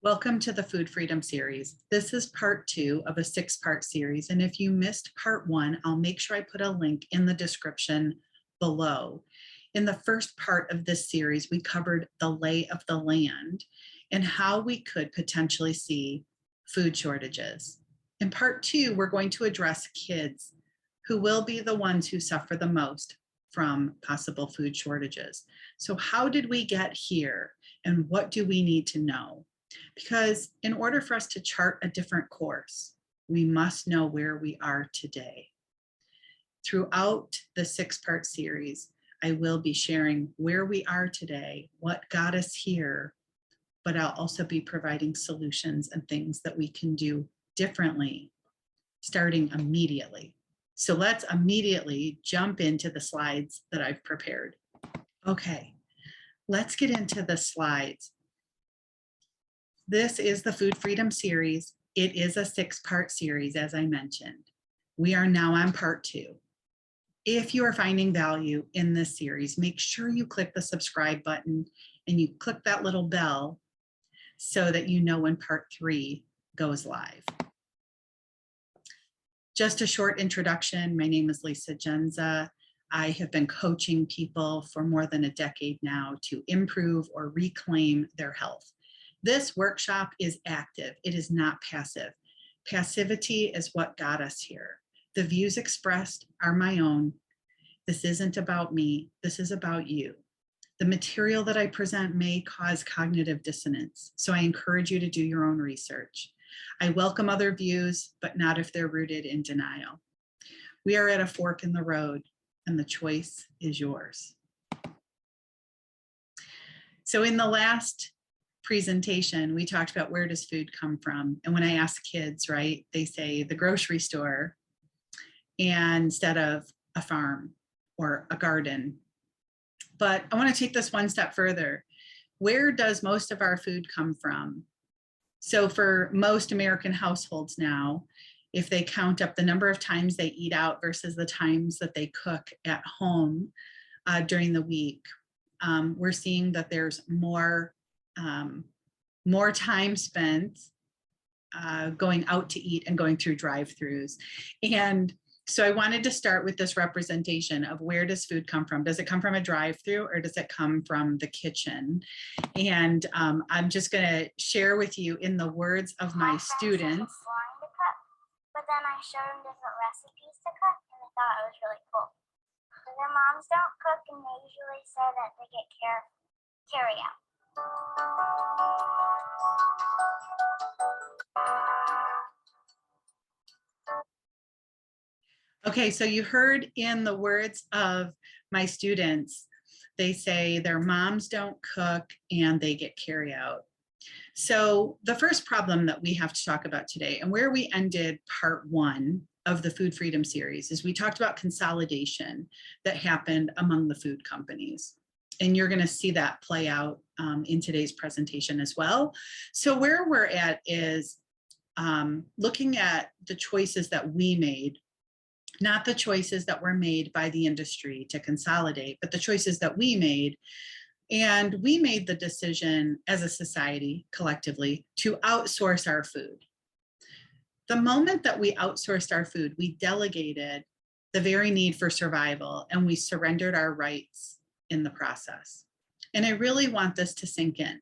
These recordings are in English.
Welcome to the Food Freedom Series. This is part 2 of a 6-part series. And if you missed part 1, I'll make sure I put a link in the description below. In the first part of this series, we covered the lay of the land and how we could potentially see food shortages. In part 2, we're going to address kids who will be the ones who suffer the most from possible food shortages. So how did we get here and what do we need to know? Because in order for us to chart a different course, we must know where we are today. Throughout the 6-part series, I will be sharing where we are today, what got us here, but I'll also be providing solutions and things that we can do differently, starting immediately. So let's immediately jump into the slides that I've prepared. Okay, let's get into the slides. This is the Food Freedom Series. It is a 6-part series, as I mentioned. We are now on part 2. If you are finding value in this series, make sure you click the subscribe button and you click that little bell so that you know when part 3 goes live. Just a short introduction. My name is Lisa Genza. I have been coaching people for more than a decade now to improve or reclaim their health. This workshop is active. It is not passive. Passivity is what got us here. The views expressed are my own. This isn't about me. This is about you. The material that I present may cause cognitive dissonance, so I encourage you to do your own research. I welcome other views, but not if they're rooted in denial. We are at a fork in the road, and the choice is yours. So in the last presentation, we talked about where does food come from? And when I ask kids, right, they say the grocery store and instead of a farm or a garden. But I want to take this one step further. Where does most of our food come from? So for most American households now, if they count up the number of times they eat out versus the times that they cook at home during the week, we're seeing that there's more time spent going out to eat and going through drive-throughs. And so I wanted to start with this representation of where does food come from? Does it come from a drive-through or does it come from the kitchen? And I'm just going to share with you in the words of my students. But then I showed them different recipes to cook and they thought it was really cool. So their moms don't cook and they usually say that they get carry out. Okay, so you heard in the words of my students, they say their moms don't cook and they get carry out. So the first problem that we have to talk about today, and where we ended part 1 of the Food Freedom Series, is we talked about consolidation that happened among the food companies. And you're going to see that play out in today's presentation as well. So where we're at is looking at the choices that we made, not the choices that were made by the industry to consolidate, but the choices that we made. And we made the decision as a society collectively to outsource our food. The moment that we outsourced our food, we delegated the very need for survival and we surrendered our rights in the process. And I really want this to sink in.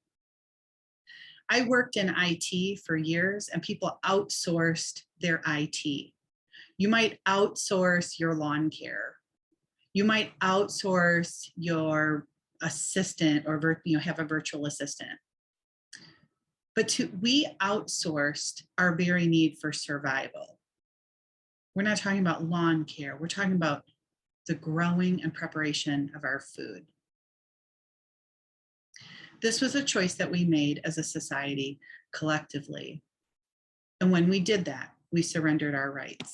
I worked in IT for years and people outsourced their IT. You might outsource your lawn care. You might outsource your assistant or have a virtual assistant. But we outsourced our very need for survival. We're not talking about lawn care. We're talking about the growing and preparation of our food. This was a choice that we made as a society collectively. And when we did that, we surrendered our rights.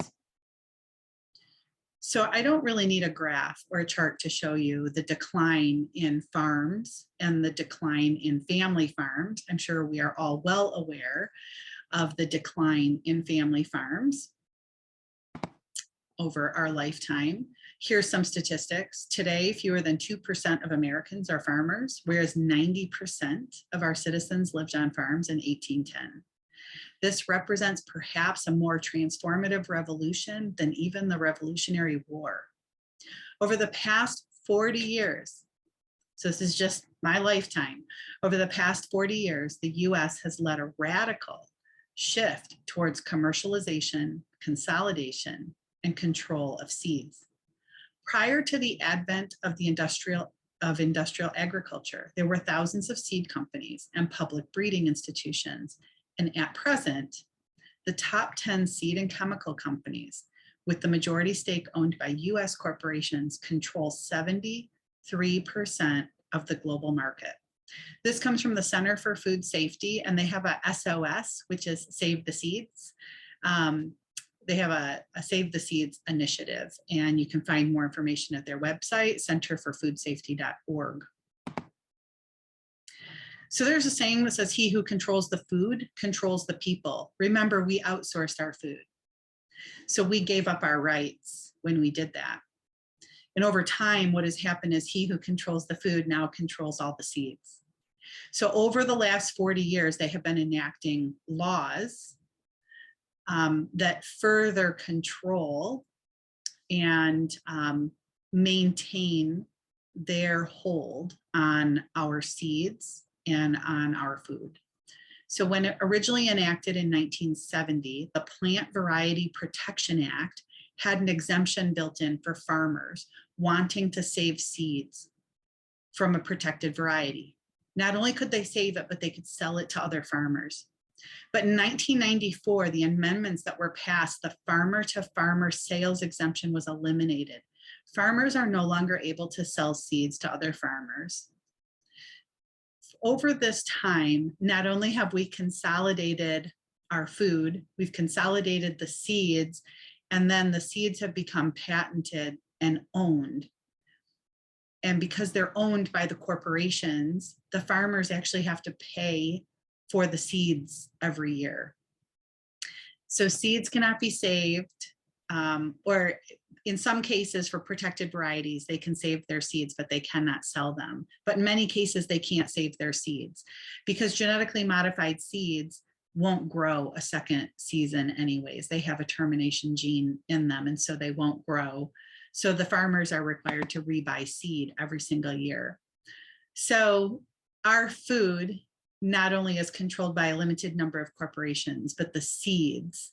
So I don't really need a graph or a chart to show you the decline in farms and the decline in family farms. I'm sure we are all well aware of the decline in family farms over our lifetime. Here's some statistics. Today, fewer than 2% of Americans are farmers, whereas 90% of our citizens lived on farms in 1810. This represents perhaps a more transformative revolution than even the Revolutionary War. Over the past 40 years, so this is just my lifetime, over the past 40 years, the US has led a radical shift towards commercialization, consolidation, and control of seeds. Prior to the advent of the industrial agriculture, there were thousands of seed companies and public breeding institutions. And at present, the top 10 seed and chemical companies, with the majority stake owned by US corporations, control 73% of the global market. This comes from the Center for Food Safety, and they have a SOS, which is Save the Seeds. They have a Save the Seeds initiative, and you can find more information at their website, centerforfoodsafety.org. So there's a saying that says, he who controls the food controls the people. Remember, we outsourced our food. So we gave up our rights when we did that. And over time, what has happened is he who controls the food now controls all the seeds. So over the last 40 years, they have been enacting laws that further control and maintain their hold on our seeds and on our food. So when it originally enacted in 1970, the Plant Variety Protection Act had an exemption built in for farmers wanting to save seeds from a protected variety. Not only could they save it, but they could sell it to other farmers. But in 1994, the amendments that were passed, the farmer-to-farmer sales exemption was eliminated. Farmers are no longer able to sell seeds to other farmers. Over this time, not only have we consolidated our food, we've consolidated the seeds, and then the seeds have become patented and owned. And because they're owned by the corporations, the farmers actually have to pay for the seeds every year. So seeds cannot be saved, or in some cases for protected varieties, they can save their seeds, but they cannot sell them. But in many cases, they can't save their seeds because genetically modified seeds won't grow a second season anyways. They have a termination gene in them, and so they won't grow. So the farmers are required to rebuy seed every single year. So our food not only is controlled by a limited number of corporations, but the seeds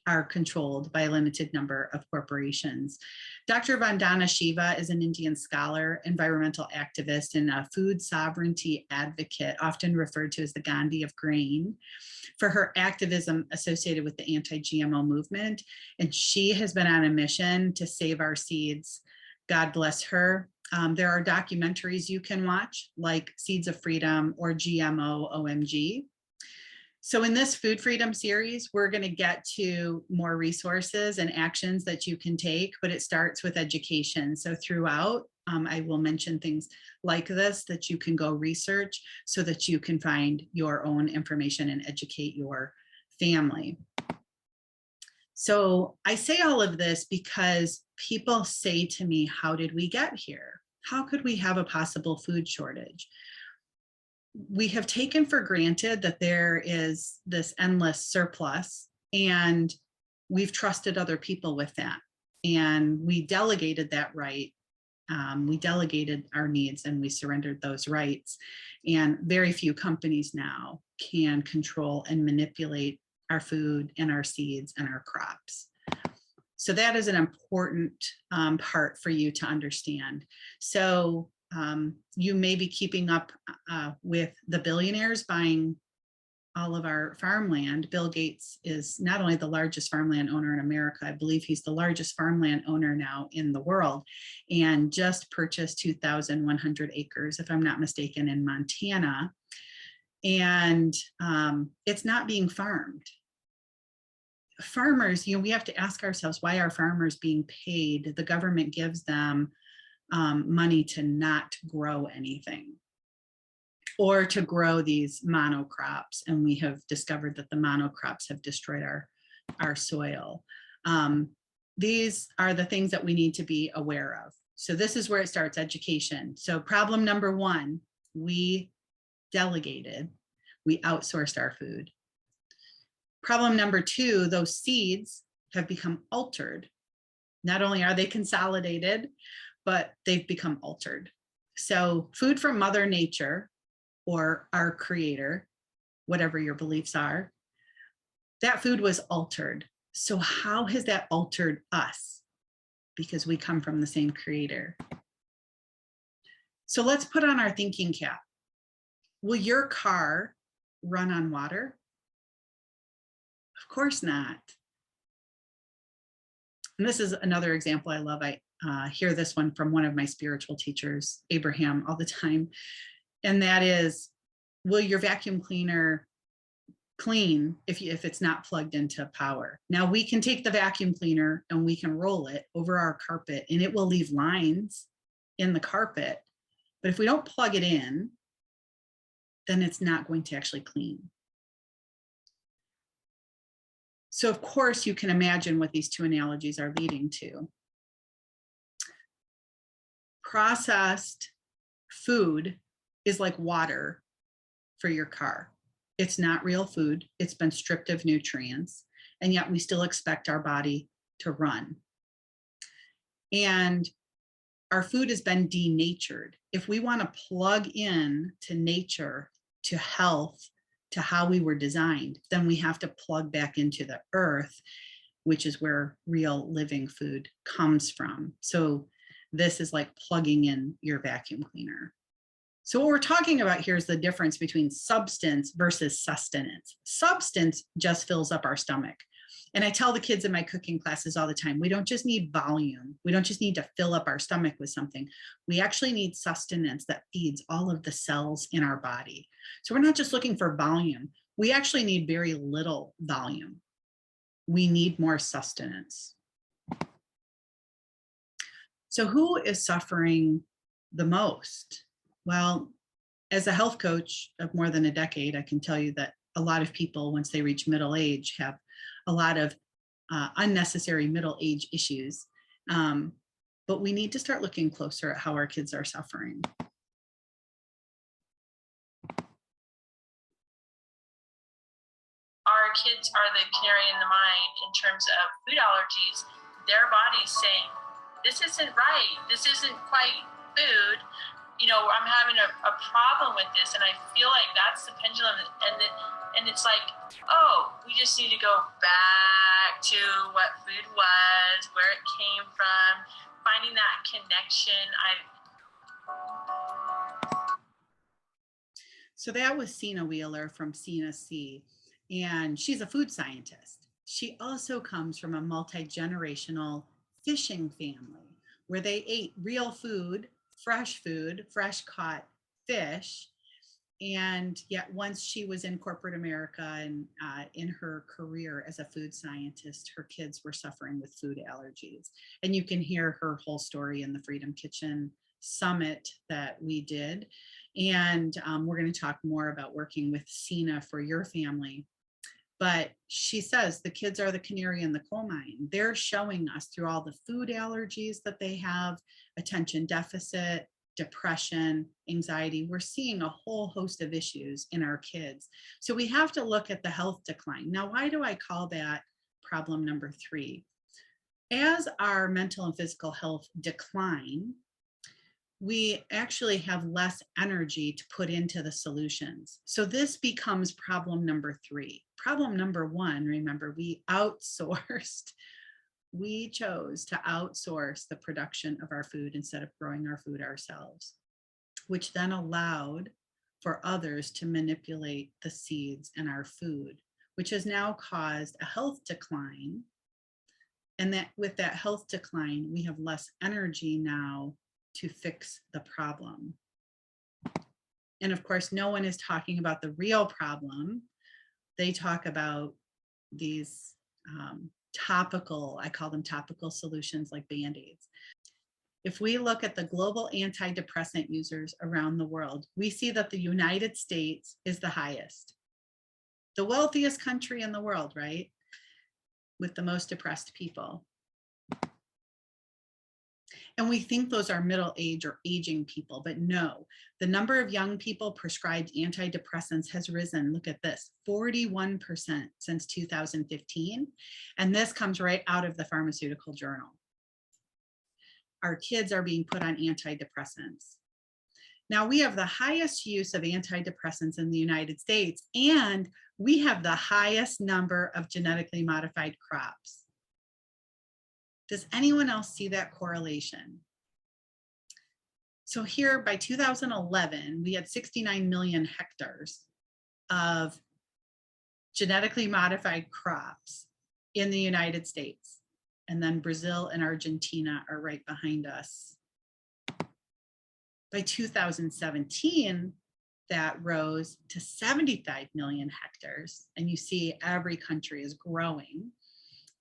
are controlled by a limited number of corporations. Dr. Vandana Shiva is an Indian scholar, environmental activist, and a food sovereignty advocate, often referred to as the Gandhi of grain, for her activism associated with the anti-GMO movement. And she has been on a mission to save our seeds. God bless her. There are documentaries you can watch, like Seeds of Freedom or GMO OMG. So in this Food Freedom series, we're going to get to more resources and actions that you can take, but it starts with education. So throughout, I will mention things like this that you can go research so that you can find your own information and educate your family. So I say all of this because people say to me, how did we get here? How could we have a possible food shortage? We have taken for granted that there is this endless surplus, and we've trusted other people with that. And we delegated that right. We delegated our needs and we surrendered those rights. And very few companies now can control and manipulate our food and our seeds and our crops. So that is an important part for you to understand. So you may be keeping up with the billionaires buying all of our farmland. Bill Gates is not only the largest farmland owner in America, I believe he's the largest farmland owner now in the world, and just purchased 2,100 acres, if I'm not mistaken, in Montana. And it's not being farmed. Farmers, we have to ask ourselves, why are farmers being paid? The government gives them money to not grow anything or to grow these monocrops. And we have discovered that the monocrops have destroyed our soil. these are the things that we need to be aware of. So this is where it starts, education. So problem number one, we delegated, we outsourced our food. Problem number two, those seeds have become altered. Not only are they consolidated, but they've become altered. So food from Mother Nature or our creator, whatever your beliefs are, that food was altered. So how has that altered us? Because we come from the same creator. So let's put on our thinking cap. Will your car run on water? Of course not. And this is another example I love. I hear this one from one of my spiritual teachers, Abraham, all the time. And that is, will your vacuum cleaner clean if it's not plugged into power? Now we can take the vacuum cleaner and we can roll it over our carpet and it will leave lines in the carpet. But if we don't plug it in, then it's not going to actually clean. So of course you can imagine what these two analogies are leading to. Processed food is like water for your car. It's not real food. It's been stripped of nutrients, and yet we still expect our body to run. And our food has been denatured. If we want to plug in to nature, to health, to how we were designed, then we have to plug back into the earth, which is where real living food comes from. So this is like plugging in your vacuum cleaner. So what we're talking about here is the difference between substance versus sustenance. Substance just fills up our stomach. And I tell the kids in my cooking classes all the time, we don't just need volume. We don't just need to fill up our stomach with something. We actually need sustenance that feeds all of the cells in our body. So we're not just looking for volume. We actually need very little volume. We need more sustenance. So who is suffering the most? Well, as a health coach of more than a decade, I can tell you that a lot of people, once they reach middle age, have a lot of unnecessary middle age issues. But we need to start looking closer at how our kids are suffering. Our kids are the canary in the mine in terms of food allergies. Their body's saying, this isn't right. This isn't quite food. You know, I'm having a problem with this. And I feel like that's the pendulum. And it's like, oh, we just need to go back to what food was, where it came from, finding that connection. So that was Sina Wheeler from Sina C, and she's a food scientist. She also comes from a multi-generational fishing family where they ate real food, fresh caught fish. And yet once she was in corporate America and in her career as a food scientist, her kids were suffering with food allergies. And you can hear her whole story in the Freedom Kitchen Summit that we did. And we're going to talk more about working with Sina for your family. But she says the kids are the canary in the coal mine. They're showing us through all the food allergies that they have, attention deficit, depression, anxiety. We're seeing a whole host of issues in our kids. So we have to look at the health decline. Now, why do I call that problem number 3? As our mental and physical health decline, we actually have less energy to put into the solutions. So this becomes problem number 3. Problem number 1, remember, we outsourced. We chose to outsource the production of our food instead of growing our food ourselves, which then allowed for others to manipulate the seeds in our food, which has now caused a health decline. And that with that health decline, we have less energy now to fix the problem. And of course, no one is talking about the real problem. They talk about these topical, I call them topical solutions like Band-Aids. If we look at the global antidepressant users around the world, we see that the United States is the highest. The wealthiest country in the world, right? With the most depressed people. And we think those are middle age or aging people, but no, the number of young people prescribed antidepressants has risen. Look at this, 41% since 2015. And this comes right out of the Pharmaceutical Journal. Our kids are being put on antidepressants. Now we have the highest use of antidepressants in the United States, and we have the highest number of genetically modified crops. Does anyone else see that correlation? So here by 2011, we had 69 million hectares of genetically modified crops in the United States. And then Brazil and Argentina are right behind us. By 2017, that rose to 75 million hectares. And you see every country is growing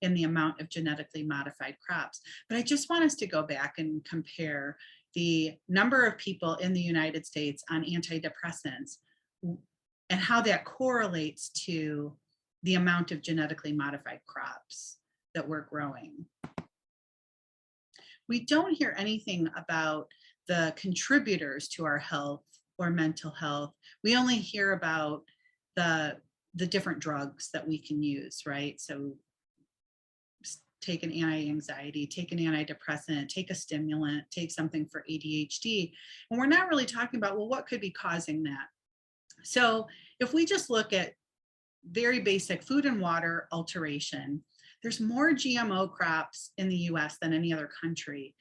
in the amount of genetically modified crops. But I just want us to go back and compare the number of people in the United States on antidepressants and how that correlates to the amount of genetically modified crops that we're growing. We don't hear anything about the contributors to our health or mental health. We only hear about the different drugs that we can use, right? So take an anti-anxiety, take an antidepressant, take a stimulant, take something for ADHD. And we're not really talking about, well, what could be causing that? So if we just look at very basic food and water alteration, there's more GMO crops in the US than any other country.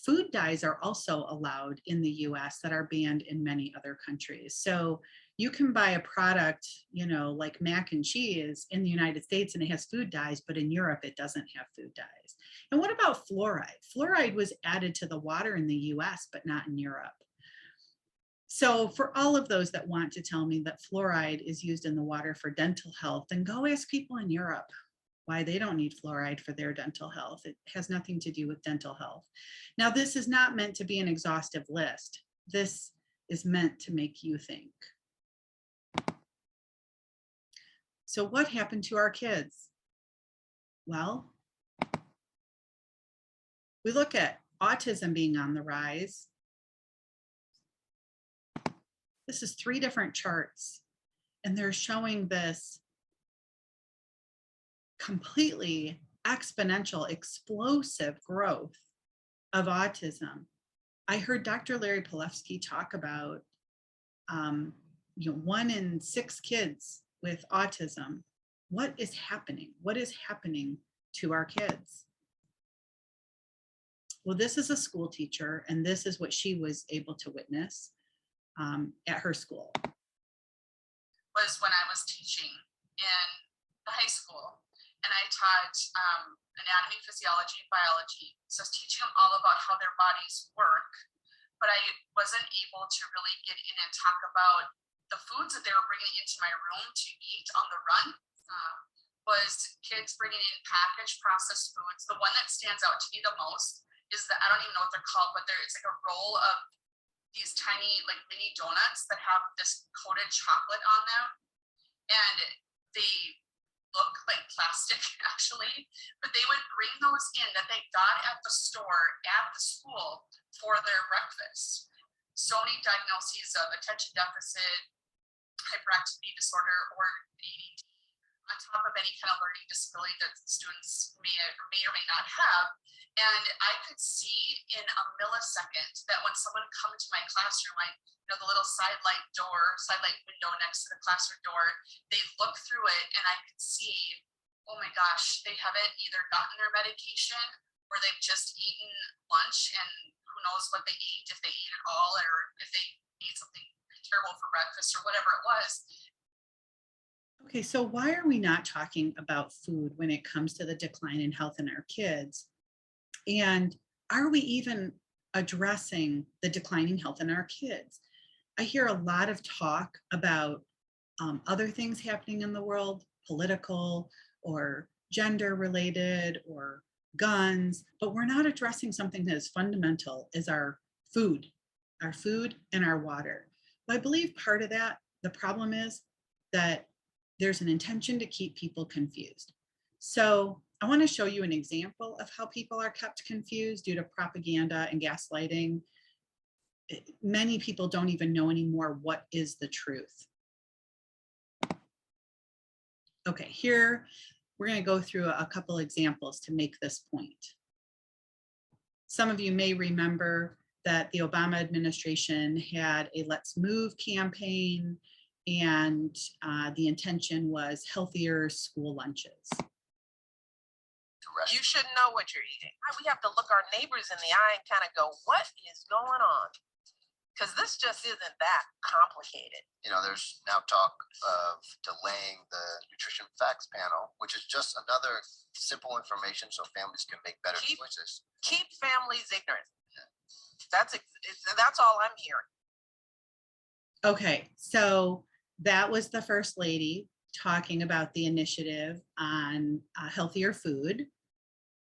Food dyes are also allowed in the US that are banned in many other countries. So you can buy a product, you know, like mac and cheese in the United States and it has food dyes, but in Europe it doesn't have food dyes. And what about fluoride? Fluoride was added to the water in the US, but not in Europe. So for all of those that want to tell me that fluoride is used in the water for dental health, then go ask people in Europe why they don't need fluoride for their dental health. It has nothing to do with dental health. Now, this is not meant to be an exhaustive list. This is meant to make you think. So what happened to our kids? Well, we look at autism being on the rise. This is 3 different charts, and they're showing this completely exponential, explosive growth of autism. I heard Dr. Larry Palevsky talk about 1 in 6 kids with autism. What is happening? What is happening to our kids? Well, this is a school teacher, and this is what she was able to witness at her school. Was when I was teaching in the high school, and I taught anatomy, physiology, biology. So I was teaching them all about how their bodies work, but I wasn't able to really get in and talk about the foods that they were bringing into my room to eat on the run. Was kids bringing in packaged processed foods. The one that stands out to me the most is that, I don't even know what they're called, but it's like a roll of these tiny like mini donuts that have this coated chocolate on them, and they look like plastic actually, but they would bring those in that they got at the store at the school for their breakfast. So many diagnoses of attention deficit, hyperactivity disorder, or ADD, on top of any kind of learning disability that students may or may not have. And I could see in a millisecond that when someone come into my classroom, like, the little side light window next to the classroom door, they look through it and I could see, oh my gosh, they haven't either gotten their medication or they've just eaten lunch, and who knows what they ate, if they ate it all, or if they ate something terrible for breakfast or whatever it was. Okay, so why are we not talking about food when it comes to the decline in health in our kids? And are we even addressing the declining health in our kids? I hear a lot of talk about other things happening in the world, political or gender related or guns, but we're not addressing something that is fundamental as our food and our water. Well, I believe part of that, the problem is that there's an intention to keep people confused. So I want to show you an example of how people are kept confused due to propaganda and gaslighting. Many people don't even know anymore what is the truth. Okay, here we're going to go through a couple examples to make this point. Some of you may remember that the Obama administration had a Let's Move campaign, and the intention was healthier school lunches. You should know what you're eating. We have to look our neighbors in the eye and kind of go, what is going on? Because this just isn't that complicated. You know, there's now talk of delaying the nutrition facts panel, which is just another simple information so families can make better choices. Keep families ignorant. That's all I'm hearing. Okay, so that was the First Lady talking about the initiative on healthier food.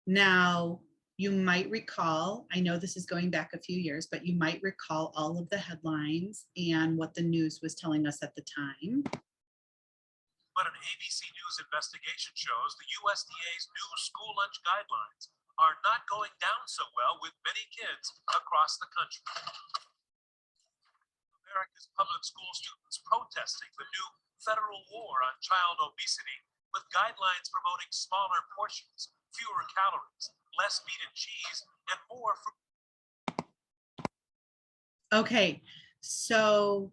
Now, you might recall, I know this is going back a few years, but you might recall all of the headlines and what the news was telling us at the time. But an ABC News investigation shows the USDA's new school lunch guidelines are not going down so well with many kids across the country. America's public school students protesting the new federal war on child obesity, with guidelines promoting smaller portions, fewer calories, less meat and cheese, and more fruit. Okay, so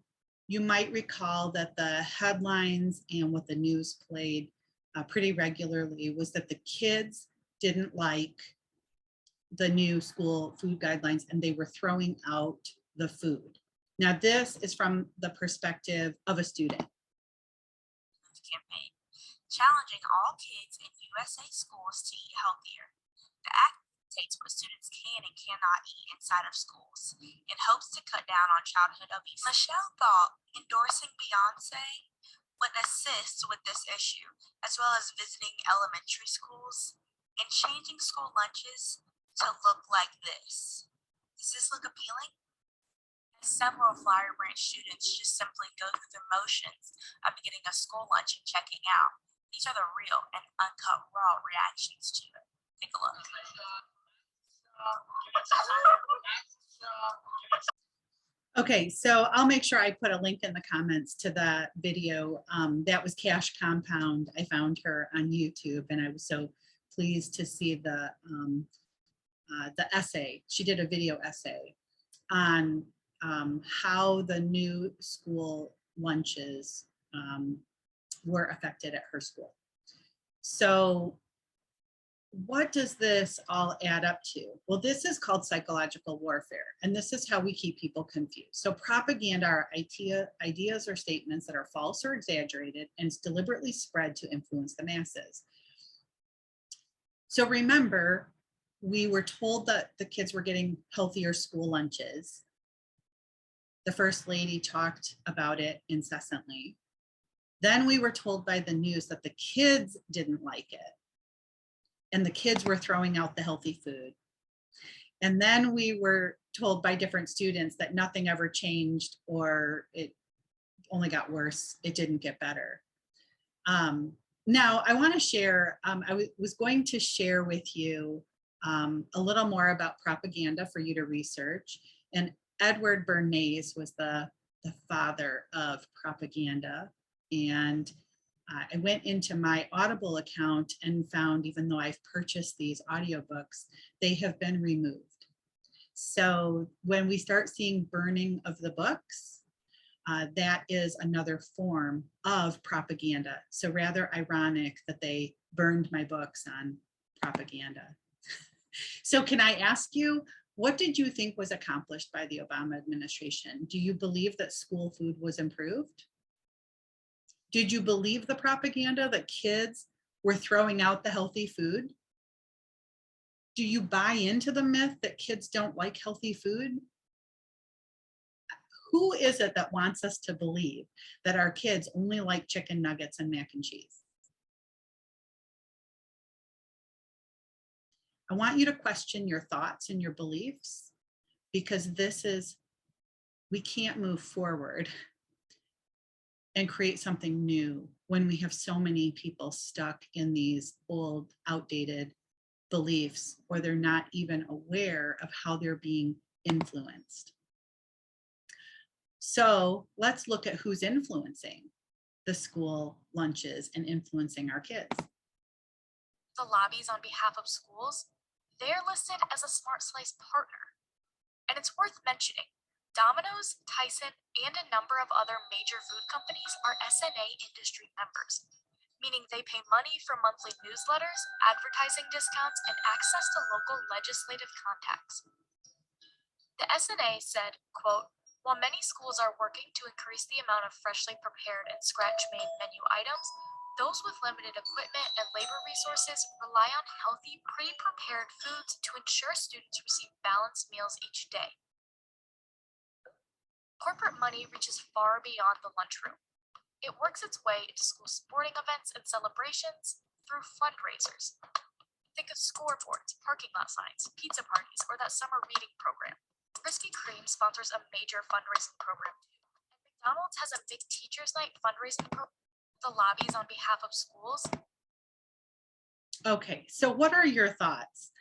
you might recall that the headlines and what the news played pretty regularly was that the kids didn't like the new school food guidelines and they were throwing out the food. Now, this is from the perspective of a student. Campaign challenging all kids in USA schools to eat healthier. The act dictates what students can and cannot eat inside of schools in hopes to cut down on childhood obesity. Michelle thought endorsing Beyonce would assist with this issue, as well as visiting elementary schools and changing school lunches to look like this. Does this look appealing? Several Flower Branch students just simply go through the motions of getting a school lunch and checking out. These are the real and uncut raw reactions to it. Take a look. Okay, so I'll make sure I put a link in the comments to that video. That was Cash Compound. I found her on YouTube, and I was so pleased to see the essay. She did a video essay on how the new school lunches were affected at her school. So what does this all add up to? Well, this is called psychological warfare, and this is how we keep people confused. So propaganda are ideas or statements that are false or exaggerated and it's deliberately spread to influence the masses. So remember, we were told that the kids were getting healthier school lunches. The First Lady talked about it incessantly. Then we were told by the news that the kids didn't like it, and the kids were throwing out the healthy food. And then we were told by different students that nothing ever changed, or it only got worse. It didn't get better. Now I want to share, I was going to share with you a little more about propaganda for you to research. And Edward Bernays was the father of propaganda. And I went into my Audible account and found, even though I've purchased these audiobooks, they have been removed. So when we start seeing burning of the books, that is another form of propaganda. So rather ironic that they burned my books on propaganda. So can I ask you, what did you think was accomplished by the Obama administration? Do you believe that school food was improved? Did you believe the propaganda that kids were throwing out the healthy food? Do you buy into the myth that kids don't like healthy food? Who is it that wants us to believe that our kids only like chicken nuggets and mac and cheese? I want you to question your thoughts and your beliefs, because we can't move forward and create something new when we have so many people stuck in these old, outdated beliefs, or they're not even aware of how they're being influenced. So let's look at who's influencing the school lunches and influencing our kids. The lobbies on behalf of schools, they're listed as a Smart Slice partner. And it's worth mentioning, Domino's, Tyson, and a number of other major food companies are SNA industry members, meaning they pay money for monthly newsletters, advertising discounts, and access to local legislative contacts. The SNA said, quote, "While many schools are working to increase the amount of freshly prepared and scratch-made menu items, those with limited equipment and labor resources rely on healthy, pre-prepared foods to ensure students receive balanced meals each day." Corporate money reaches far beyond the lunchroom. It works its way into school sporting events and celebrations through fundraisers. Think of scoreboards, parking lot signs, pizza parties, or that summer reading program. Krispy Kreme sponsors a major fundraising program too. And McDonald's has a big Teachers Night fundraising program. The lobbies on behalf of schools. Okay, so what are your thoughts?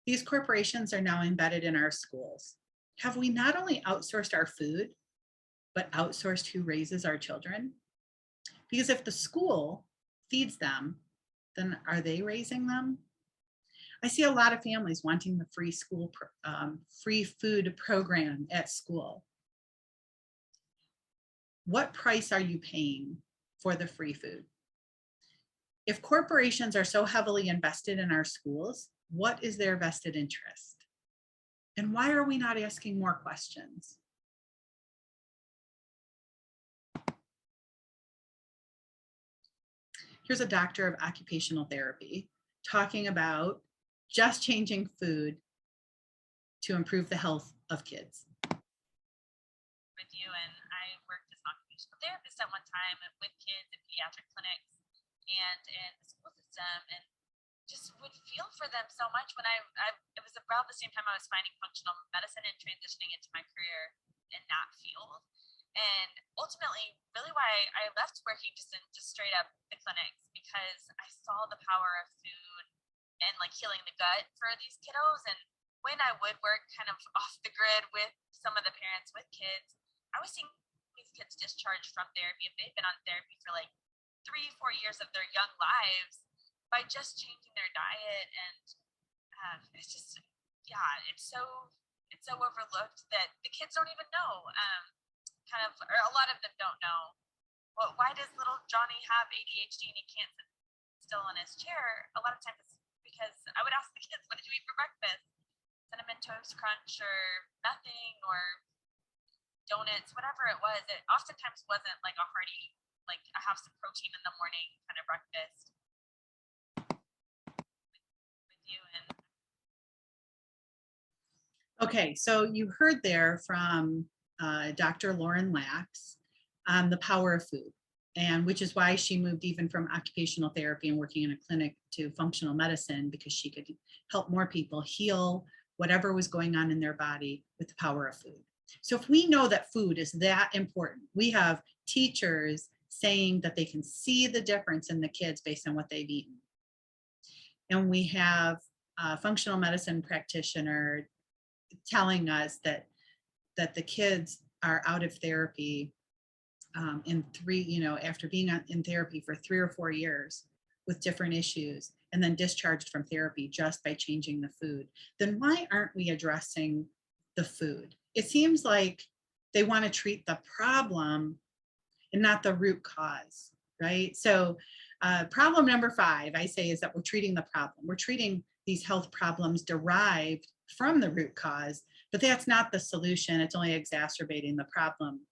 These corporations are now embedded in our schools. Have we not only outsourced our food, but outsourced who raises our children? Because if the school feeds them, then are they raising them? I see a lot of families wanting the free food program at school. What price are you paying for the free food? If corporations are so heavily invested in our schools, what is their vested interest? And why are we not asking more questions? Here's a doctor of occupational therapy talking about just changing food to improve the health of kids. With you, and I worked as an occupational therapist at one time with kids in pediatric clinics and in the school system, and just would feel for them so much when it was around the same time I was finding functional medicine and transitioning into my career in that field. And ultimately, really why I left working just straight up the clinics, because I saw the power of food and like healing the gut for these kiddos. And when I would work kind of off the grid with some of the parents with kids, I was seeing these kids discharged from therapy if they've been on therapy for like 3-4 years of their young lives by just changing their diet. And it's just, yeah, it's so overlooked that the kids don't even know. Or a lot of them don't know. Well, why does little Johnny have ADHD and he can't sit still in his chair? A lot of times it's because I would ask the kids, "What did you eat for breakfast?" Cinnamon Toast Crunch or nothing, or donuts, whatever it was. It oftentimes wasn't like a hearty, like I have some protein in the morning kind of breakfast. With you and Okay, so you heard there from Dr. Lauren Lax on the power of food, and which is why she moved even from occupational therapy and working in a clinic to functional medicine, because she could help more people heal whatever was going on in their body with the power of food. So if we know that food is that important, we have teachers saying that they can see the difference in the kids based on what they've eaten. And we have a functional medicine practitioner telling us that the kids are out of therapy after being in therapy for 3 or 4 years with different issues, and then discharged from therapy just by changing the food. Then why aren't we addressing the food? It seems like they want to treat the problem and not the root cause, right? So problem number 5, I say, is that we're treating the problem. We're treating these health problems derived from the root cause, but that's not the solution. It's only exacerbating the problem.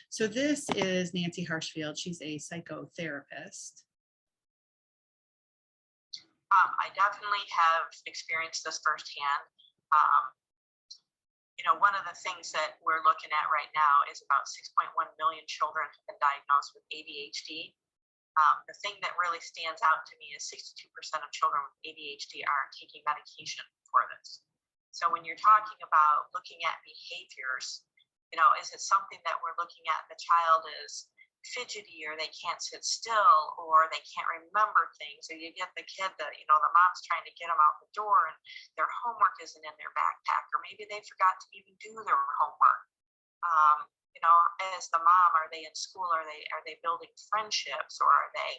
So this is Nancy Harshfield. She's a psychotherapist. I definitely have experienced this firsthand. One of the things that we're looking at right now is about 6.1 million children have been diagnosed with ADHD. The thing that really stands out to me is 62% of children with ADHD aren't taking medication for this. So when you're talking about looking at behaviors, is it something that we're looking at the child is fidgety, or they can't sit still, or they can't remember things, or you get the kid that, you know, the mom's trying to get them out the door and their homework isn't in their backpack, or maybe they forgot to even do their homework. You know, as the mom, are they in school? Are they building friendships, or are they,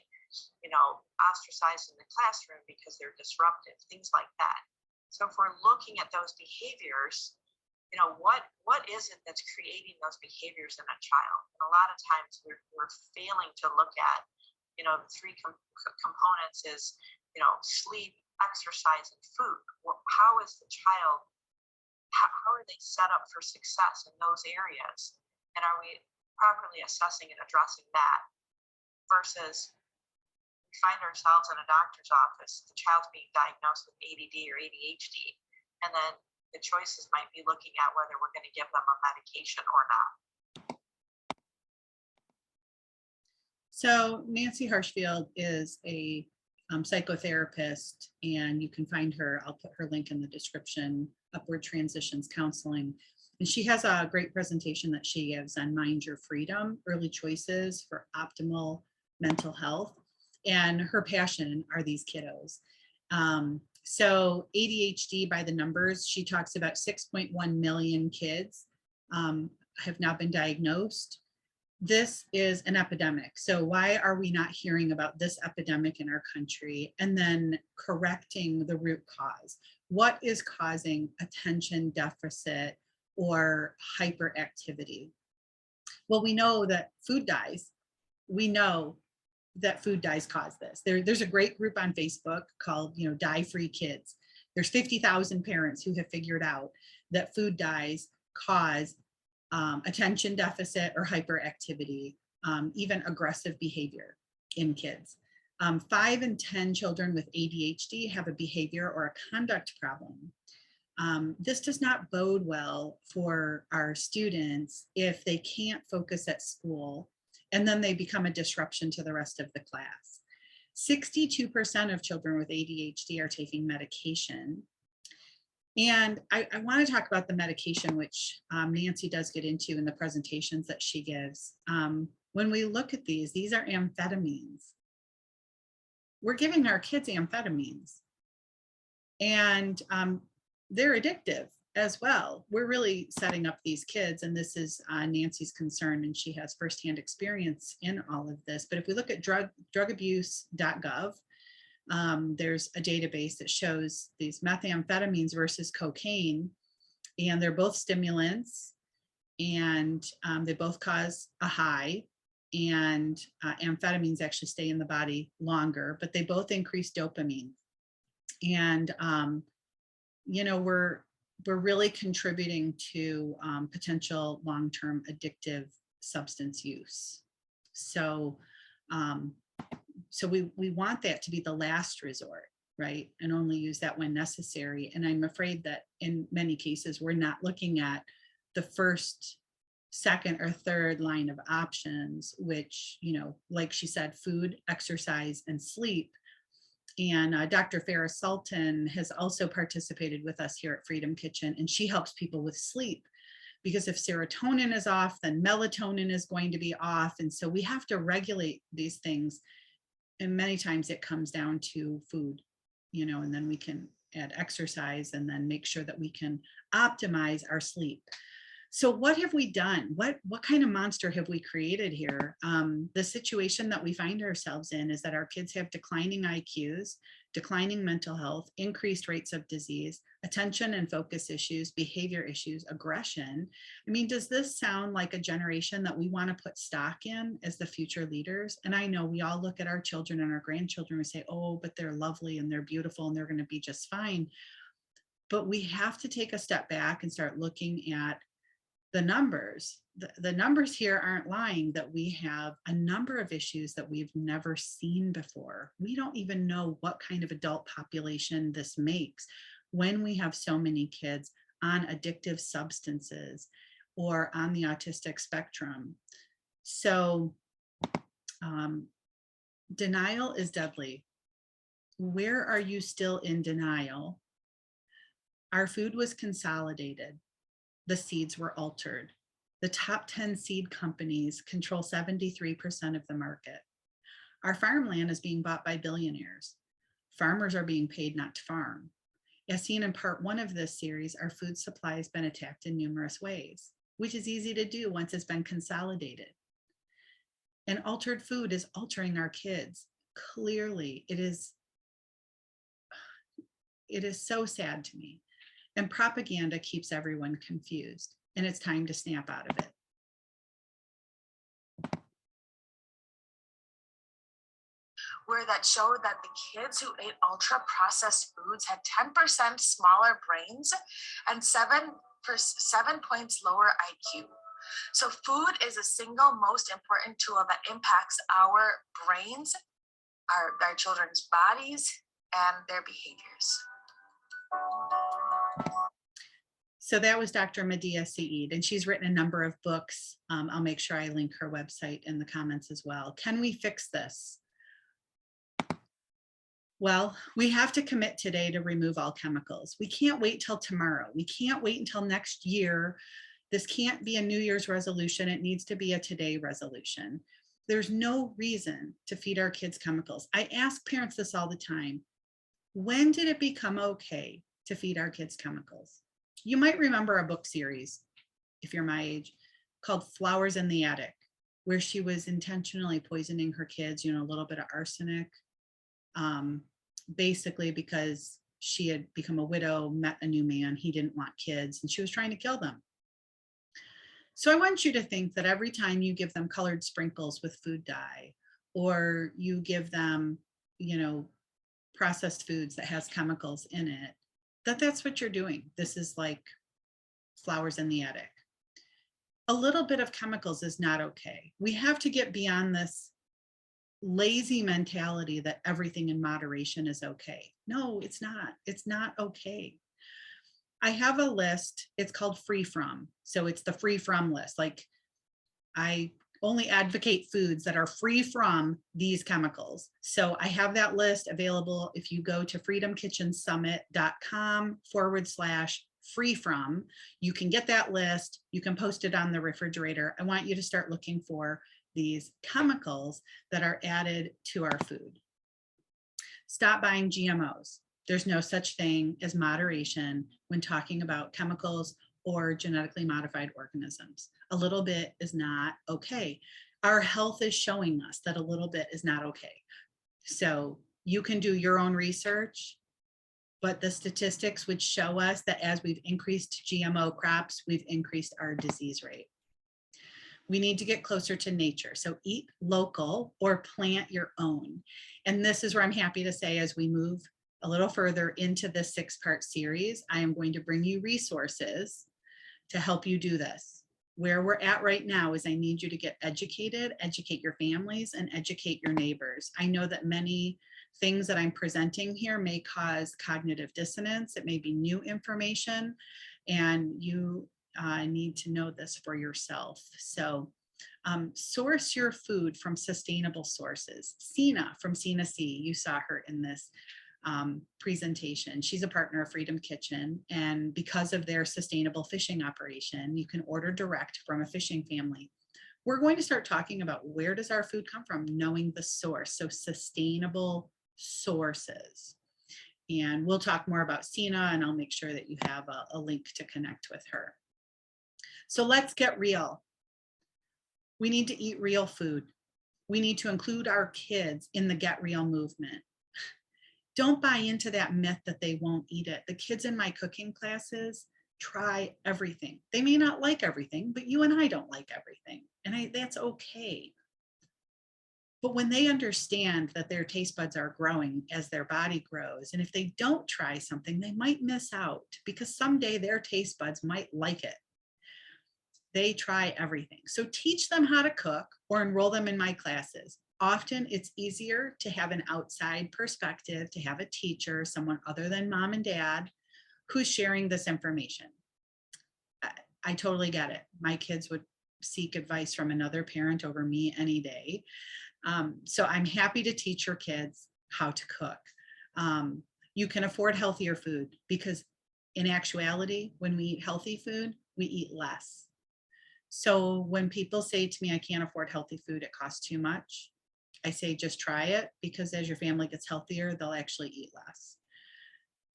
you know, ostracized in the classroom because they're disruptive, things like that. So if we're looking at those behaviors, you know, what is it that's creating those behaviors in a child? And a lot of times we're failing to look at, you know, the three components is, you know, sleep, exercise, and food. How is the child, how are they set up for success in those areas? And are we properly assessing and addressing that? Versus we find ourselves in a doctor's office, the child's being diagnosed with ADD or ADHD, and then the choices might be looking at whether we're going to give them a medication or not. So Nancy Harshfield is a psychotherapist, and you can find her, I'll put her link in the description, Upward Transitions Counseling. And she has a great presentation that she gives on Mind Your Freedom, early choices for optimal mental health. And her passion are these kiddos. So ADHD, by the numbers, she talks about 6.1 million kids have now been diagnosed. This is an epidemic. So why are we not hearing about this epidemic in our country? And then correcting the root cause. What is causing attention deficit or hyperactivity? Well, we know that food dyes. We know that food dyes cause this. There's a great group on Facebook called, you know, Dye Free Kids. There's 50,000 parents who have figured out that food dyes cause attention deficit or hyperactivity, even aggressive behavior in kids. 5 in 10 children with ADHD have a behavior or a conduct problem. This does not bode well for our students if they can't focus at school and then they become a disruption to the rest of the class. 62% of children with ADHD are taking medication. And I want to talk about the medication, which Nancy does get into in the presentations that she gives. When we look at these are amphetamines. We're giving our kids amphetamines, and they're addictive as well. We're really setting up these kids, and this is Nancy's concern, and she has firsthand experience in all of this. But if we look at drugabuse.gov, there's a database that shows these methamphetamines versus cocaine, and they're both stimulants, and they both cause a high, and amphetamines actually stay in the body longer, but they both increase dopamine. And, you know, we're really contributing to potential long-term addictive substance use. So, we want that to be the last resort, right? And only use that when necessary. And I'm afraid that in many cases, we're not looking at the first, second, or third line of options, which, you know, like she said, food, exercise, and sleep. And Dr. Farah Sultan has also participated with us here at Freedom Kitchen, and she helps people with sleep. Because if serotonin is off, then melatonin is going to be off. And so we have to regulate these things. And many times it comes down to food, you know, and then we can add exercise and then make sure that we can optimize our sleep. So what have we done? What kind of monster have we created here? The situation that we find ourselves in is that our kids have declining IQs, declining mental health, increased rates of disease, attention and focus issues, behavior issues, aggression. I mean, does this sound like a generation that we want to put stock in as the future leaders? And I know we all look at our children and our grandchildren and say, oh, but they're lovely and they're beautiful and they're going to be just fine. But we have to take a step back and start looking at the numbers. The numbers here aren't lying, that we have a number of issues that we've never seen before. We don't even know what kind of adult population this makes when we have so many kids on addictive substances or on the autistic spectrum. So denial is deadly. Where are you still in denial? Our food was consolidated. The seeds were altered. The top 10 seed companies control 73% of the market. Our farmland is being bought by billionaires. Farmers are being paid not to farm. As seen in part 1 of this series, our food supply has been attacked in numerous ways, which is easy to do once it's been consolidated. And altered food is altering our kids. Clearly, it is so sad to me. And propaganda keeps everyone confused, and it's time to snap out of it. Where that showed that the kids who ate ultra processed foods had 10% smaller brains and 7 points lower IQ. So food is the single most important tool that impacts our brains, our children's bodies, and their behaviors. So that was Dr. Medea Saeed, and she's written a number of books. I'll make sure I link her website in the comments as well. Can we fix this? Well, we have to commit today to remove all chemicals. We can't wait till tomorrow. We can't wait until next year. This can't be a New Year's resolution. It needs to be a today resolution. There's no reason to feed our kids chemicals. I ask parents this all the time. When did it become okay to feed our kids chemicals? You might remember a book series, if you're my age, called Flowers in the Attic, where she was intentionally poisoning her kids, a little bit of arsenic, basically because she had become a widow, met a new man, he didn't want kids, and she was trying to kill them. So I want you to think that every time you give them colored sprinkles with food dye, or you give them, processed foods that has chemicals in it, that's what you're doing. This is like Flowers in the Attic. A little bit of chemicals is not okay. We have to get beyond this lazy mentality that everything in moderation is okay. No, it's not. It's not okay. I have a list. It's called Free From. So it's the free from list. Like, I only advocate foods that are free from these chemicals. So I have that list available. If you go to freedomkitchensummit.com/free from, you can get that list. You can post it on the refrigerator. I want you to start looking for these chemicals that are added to our food. Stop buying GMOs. There's no such thing as moderation when talking about chemicals or genetically modified organisms. A little bit is not okay. Our health is showing us that a little bit is not okay. So you can do your own research, but the statistics would show us that as we've increased GMO crops, we've increased our disease rate. We need to get closer to nature. So eat local or plant your own. And this is where I'm happy to say, as we move a little further into this 6-part series, I am going to bring you resources to help you do this. Where we're at right now is I need you to get educated, educate your families, and educate your neighbors. I know that many things that I'm presenting here may cause cognitive dissonance. It may be new information, and you need to know this for yourself. So source your food from sustainable sources. Sina from Sina C, you saw her in this presentation. She's a partner of Freedom Kitchen, and because of their sustainable fishing operation, you can order direct from a fishing family. We're going to start talking about where does our food come from, knowing the source, so sustainable sources. And we'll talk more about Sina, and I'll make sure that you have a link to connect with her. So let's get real. We need to eat real food. We need to include our kids in the Get Real movement. Don't buy into that myth that they won't eat it. The kids in my cooking classes try everything. They may not like everything, but you and I don't like everything. And that's okay. But when they understand that their taste buds are growing as their body grows, and if they don't try something, they might miss out because someday their taste buds might like it. They try everything. So teach them how to cook or enroll them in my classes. Often it's easier to have an outside perspective, to have a teacher, someone other than mom and dad, who's sharing this information. I totally get it. My kids would seek advice from another parent over me any day. So I'm happy to teach your kids how to cook. You can afford healthier food because in actuality, when we eat healthy food, we eat less. So when people say to me, I can't afford healthy food, it costs too much, I say, just try it, because as your family gets healthier, they'll actually eat less.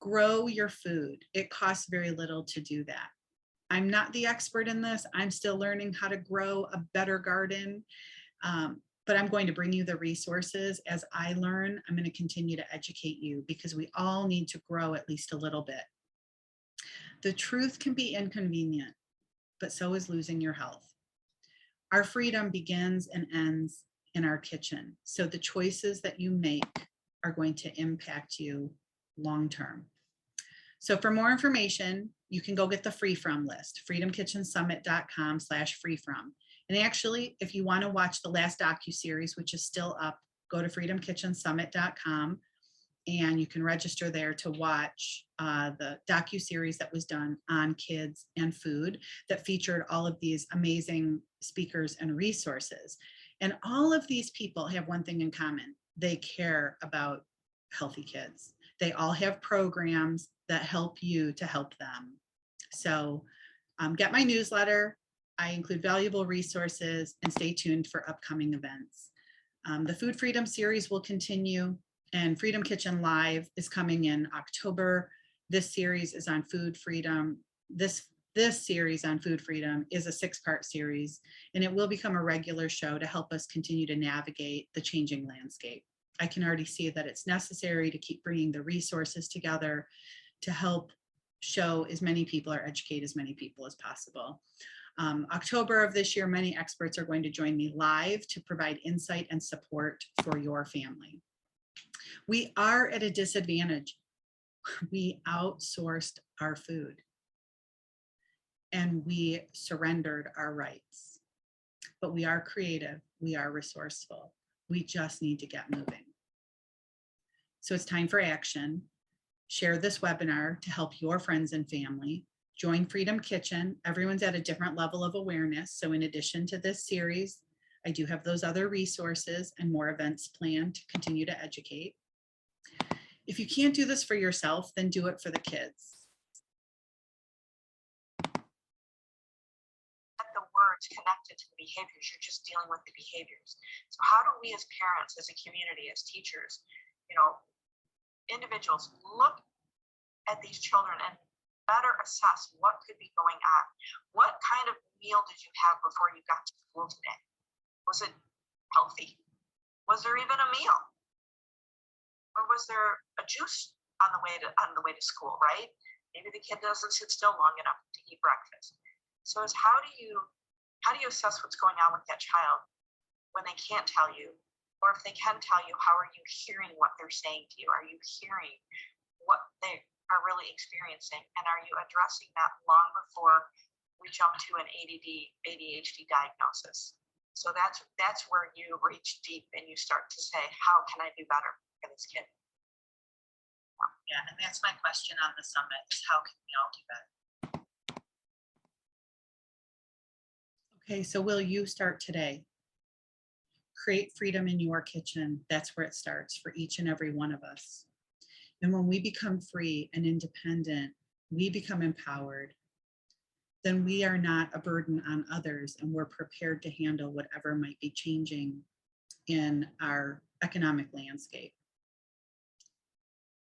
Grow your food. It costs very little to do that. I'm not the expert in this. I'm still learning how to grow a better garden. But I'm going to bring you the resources as I learn. I'm going to continue to educate you, because we all need to grow at least a little bit. The truth can be inconvenient, but so is losing your health. Our freedom begins and ends in our kitchen. So the choices that you make are going to impact you long-term. So for more information, you can go get the free from list, freedomkitchensummit.com/freefrom. And actually, if you want to watch the last docuseries, which is still up, go to freedomkitchensummit.com and you can register there to watch the docuseries that was done on kids and food that featured all of these amazing speakers and resources. And all of these people have one thing in common. They care about healthy kids. They all have programs that help you to help them. So get my newsletter. I include valuable resources, and stay tuned for upcoming events. The Food Freedom series will continue, and Freedom Kitchen Live is coming in October. This series is on food freedom. This series on food freedom is a 6-part series, and it will become a regular show to help us continue to navigate the changing landscape. I can already see that it's necessary to keep bringing the resources together to help show as many people or educate as many people as possible. October of this year, many experts are going to join me live to provide insight and support for your family. We are at a disadvantage. We outsourced our food and we surrendered our rights, but we are creative. We are resourceful. We just need to get moving. So it's time for action. Share this webinar to help your friends and family. Join Freedom Kitchen. Everyone's at a different level of awareness. So in addition to this series, I do have those other resources and more events planned to continue to educate. If you can't do this for yourself, then do it for the kids. The words connected to the behaviors, you're just dealing with the behaviors. So how do we as parents, as a community, as teachers, individuals, look at these children and better assess what could be going on? What kind of meal did you have before you got to school today? Was it healthy? Was there even a meal? Or was there a juice on the way to school, right? Maybe the kid doesn't sit still long enough to eat breakfast. So it's how do you assess what's going on with that child when they can't tell you? Or if they can tell you, how are you hearing what they're saying to you? Are you hearing what they are really experiencing? And are you addressing that long before we jump to an ADHD diagnosis? So that's where you reach deep and you start to say, how can I do better for this kid? Yeah, and that's my question on the summit is how can we all do better? Okay, so will you start today? Create freedom in your kitchen. That's where it starts for each and every one of us. And when we become free and independent, we become empowered, then we are not a burden on others, and we're prepared to handle whatever might be changing in our economic landscape.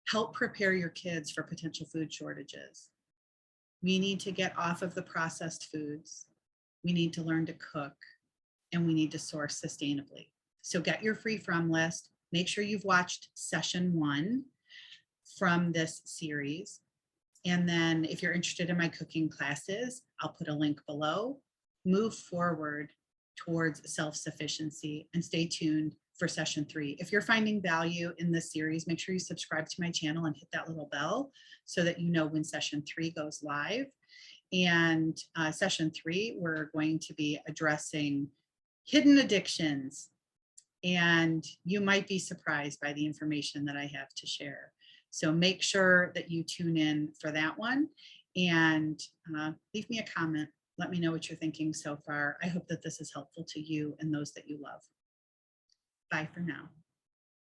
Help prepare your kids for potential food shortages. We need to get off of the processed foods. We need to learn to cook, and we need to source sustainably. So get your free from list. Make sure you've watched session 1 from this series. And then if you're interested in my cooking classes, I'll put a link below. Move forward towards self-sufficiency and stay tuned for session 3. If you're finding value in this series, make sure you subscribe to my channel and hit that little bell so that you know when session 3 goes live. And session 3, we're going to be addressing hidden addictions. And you might be surprised by the information that I have to share. So make sure that you tune in for that one and leave me a comment. Let me know what you're thinking so far. I hope that this is helpful to you and those that you love. Bye for now.